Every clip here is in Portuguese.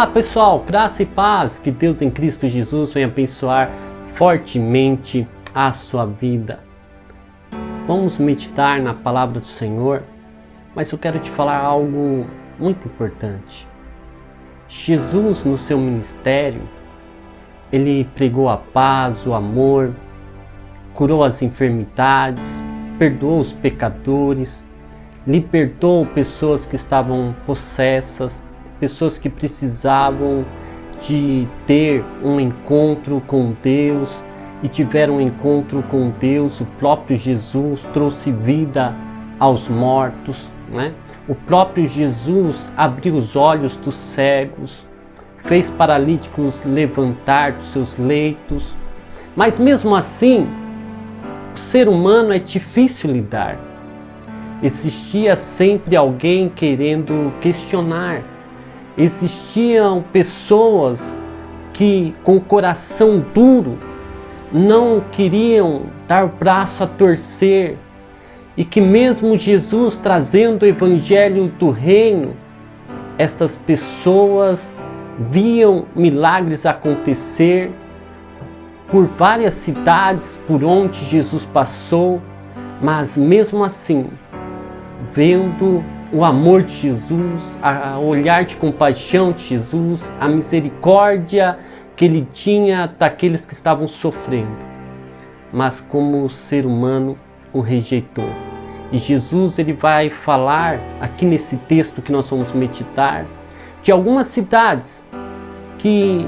Olá pessoal, graça e paz, que Deus em Cristo Jesus venha abençoar fortemente a sua vida. Vamos meditar na palavra do Senhor, mas eu quero te falar algo muito importante. Jesus, no seu ministério, ele pregou a paz, o amor, curou as enfermidades, perdoou os pecadores, libertou pessoas que estavam possessas, pessoas que precisavam de ter um encontro com Deus e tiveram um encontro com Deus. O próprio Jesus trouxe vida aos mortos, né? O próprio Jesus abriu os olhos dos cegos, fez paralíticos levantar dos seus leitos. Mas mesmo assim, o ser humano é difícil lidar. Existia sempre alguém querendo questionar. Existiam pessoas que, com o coração duro, não queriam dar o braço a torcer e que mesmo Jesus trazendo o evangelho do reino, estas pessoas viam milagres acontecer por várias cidades por onde Jesus passou, mas mesmo assim, vendo o amor de Jesus, o olhar de compaixão de Jesus, a misericórdia que ele tinha daqueles que estavam sofrendo, mas como o ser humano o rejeitou. E Jesus ele vai falar aqui nesse texto que nós vamos meditar de algumas cidades que,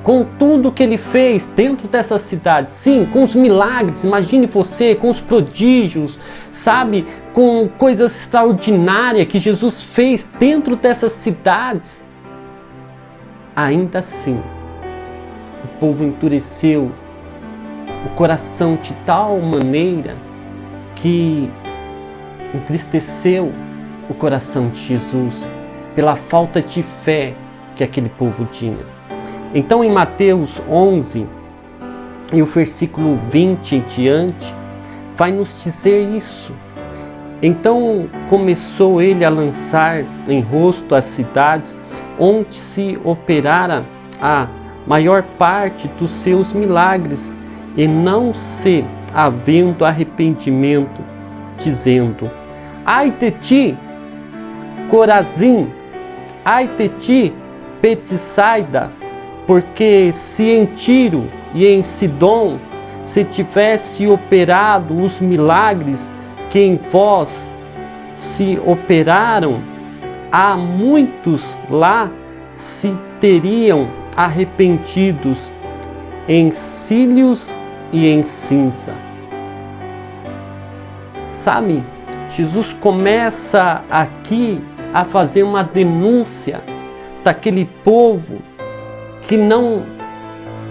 com tudo que ele fez dentro dessas cidades, sim, com os milagres, imagine você, com os prodígios, sabe, com coisas extraordinárias que Jesus fez dentro dessas cidades, ainda assim, o povo endureceu o coração de tal maneira que entristeceu o coração de Jesus pela falta de fé que aquele povo tinha. Então em Mateus 11, e o versículo 20 em diante, vai nos dizer isso. Então começou ele a lançar em rosto as cidades onde se operara a maior parte dos seus milagres, e não se havendo arrependimento, dizendo: ai de ti, Corazim, ai de ti, Betsaida, porque se em Tiro e em Sidom se tivesse operado os milagres que em vós se operaram, há muitos lá se teriam arrependidos em cílios e em cinza. Sabe, Jesus começa aqui a fazer uma denúncia daquele povo que não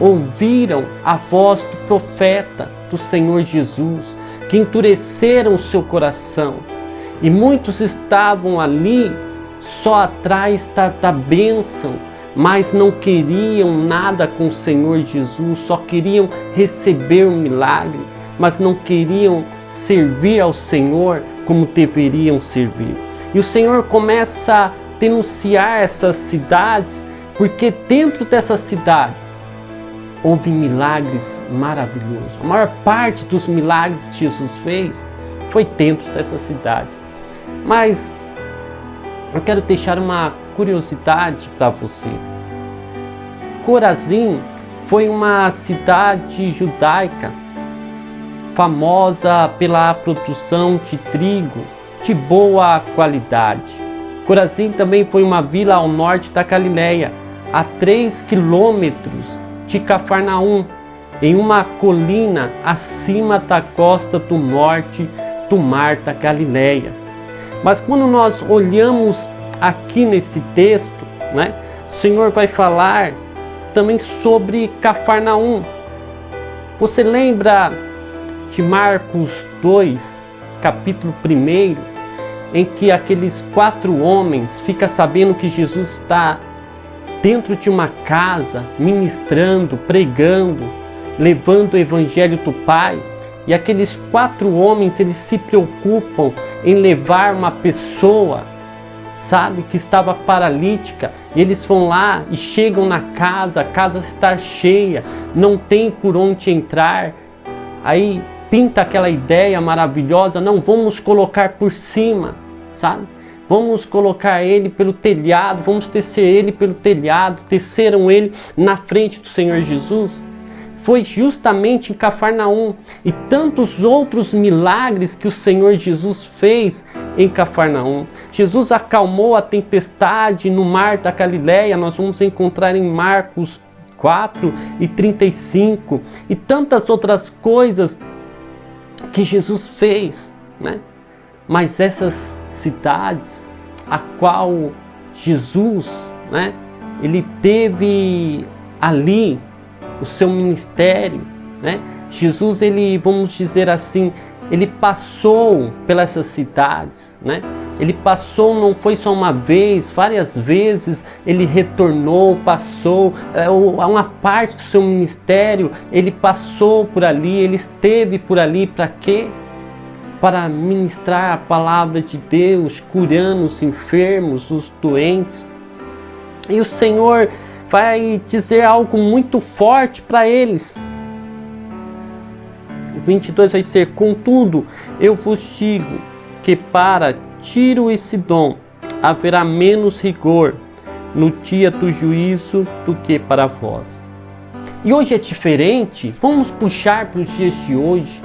ouviram a voz do profeta, do Senhor Jesus, que endureceram o seu coração. E muitos estavam ali só atrás da bênção, mas não queriam nada com o Senhor Jesus, só queriam receber o milagre, mas não queriam servir ao Senhor como deveriam servir. E o Senhor começa a denunciar essas cidades, porque dentro dessas cidades houve milagres maravilhosos. A maior parte dos milagres que Jesus fez foi dentro dessas cidades. Mas eu quero deixar uma curiosidade para você. Corazim foi uma cidade judaica famosa pela produção de trigo de boa qualidade. Corazim também foi uma vila ao norte da Galileia, a 3 quilômetros de Cafarnaum, em uma colina acima da costa do norte do mar da Galileia. Mas quando nós olhamos aqui nesse texto, né, o Senhor vai falar também sobre Cafarnaum. Você lembra de Marcos 2, capítulo 1, em que aqueles 4 homens ficam sabendo que Jesus está dentro de uma casa, ministrando, pregando, levando o evangelho do Pai, e aqueles 4 homens, eles se preocupam em levar uma pessoa sabe, que estava paralítica. Eles vão lá e chegam na casa, a casa está cheia, não tem por onde entrar. Aí pinta aquela ideia maravilhosa, não, vamos colocar por cima, sabe? Vamos colocar ele pelo telhado, vamos tecer ele pelo telhado. Teceram ele na frente do Senhor Jesus. Foi justamente em Cafarnaum e tantos outros milagres que o Senhor Jesus fez em Cafarnaum. Jesus acalmou a tempestade no mar da Galileia, nós vamos encontrar em Marcos 4:35 e tantas outras coisas que Jesus fez, né? Mas essas cidades a qual Jesus, né, ele teve ali o seu ministério, né? Jesus, ele, vamos dizer assim, ele passou pelas essas cidades, né? Ele passou, não foi só uma vez, várias vezes ele retornou, passou, uma parte do seu ministério, ele passou por ali, ele esteve por ali, para quê? Para ministrar a palavra de Deus, curando os enfermos, os doentes. E o Senhor vai dizer algo muito forte para eles. O 22 vai ser: contudo, eu vos digo que para Tiro e Sidom haverá menos rigor no dia do juízo do que para vós. E hoje é diferente. Vamos puxar para os dias de hoje.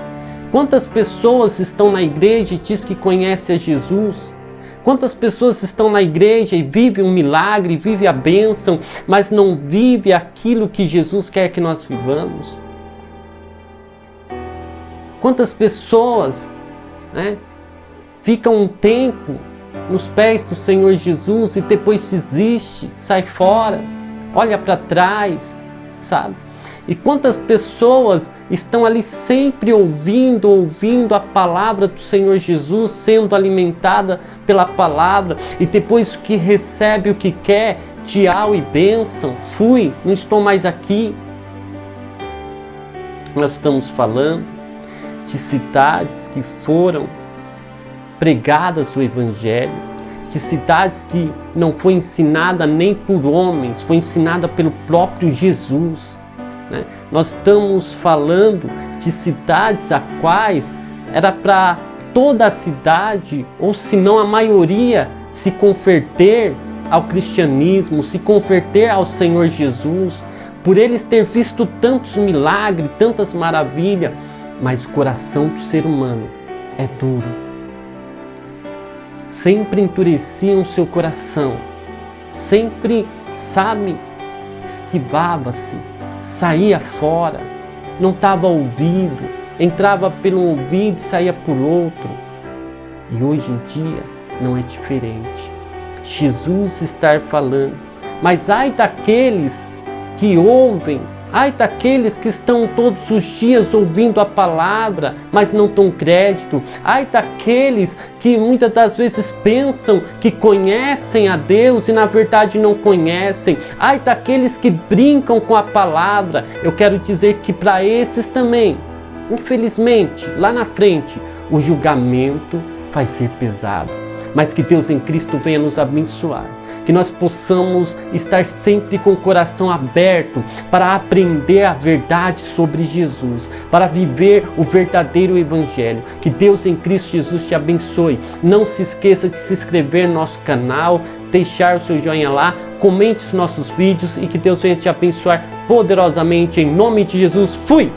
Quantas pessoas estão na igreja e diz que conhece a Jesus? Quantas pessoas estão na igreja e vivem um milagre, vivem a bênção, mas não vivem aquilo que Jesus quer que nós vivamos? Quantas pessoas, né, ficam um tempo nos pés do Senhor Jesus e depois desiste, sai fora, olha para trás, sabe? E quantas pessoas estão ali sempre ouvindo a palavra do Senhor Jesus, sendo alimentada pela palavra, e depois que recebe o que quer, tchau e bênção, fui, não estou mais aqui. Nós estamos falando de cidades que foram pregadas o Evangelho, de cidades que não foi ensinada nem por homens, foi ensinada pelo próprio Jesus. Nós estamos falando de cidades a quais era para toda a cidade, ou se não a maioria, se converter ao cristianismo, se converter ao Senhor Jesus, por eles ter visto tantos milagres, tantas maravilhas, mas o coração do ser humano é duro. Sempre endureciam seu coração, sempre, sabe, esquivava-se, saía fora, não estava ouvido, entrava pelo ouvido e saía por outro. E hoje em dia não é diferente. Jesus está falando, mas ai daqueles que ouvem, ai daqueles que estão todos os dias ouvindo a palavra, mas não dão crédito. Ai daqueles que muitas das vezes pensam que conhecem a Deus e na verdade não conhecem. Ai daqueles que brincam com a palavra. Eu quero dizer que para esses também, infelizmente, lá na frente, o julgamento vai ser pesado. Mas que Deus em Cristo venha nos abençoar. Que nós possamos estar sempre com o coração aberto para aprender a verdade sobre Jesus, para viver o verdadeiro Evangelho. Que Deus em Cristo Jesus te abençoe. Não se esqueça de se inscrever no nosso canal, deixar o seu joinha lá, comente os nossos vídeos e que Deus venha te abençoar poderosamente. Em nome de Jesus, fui!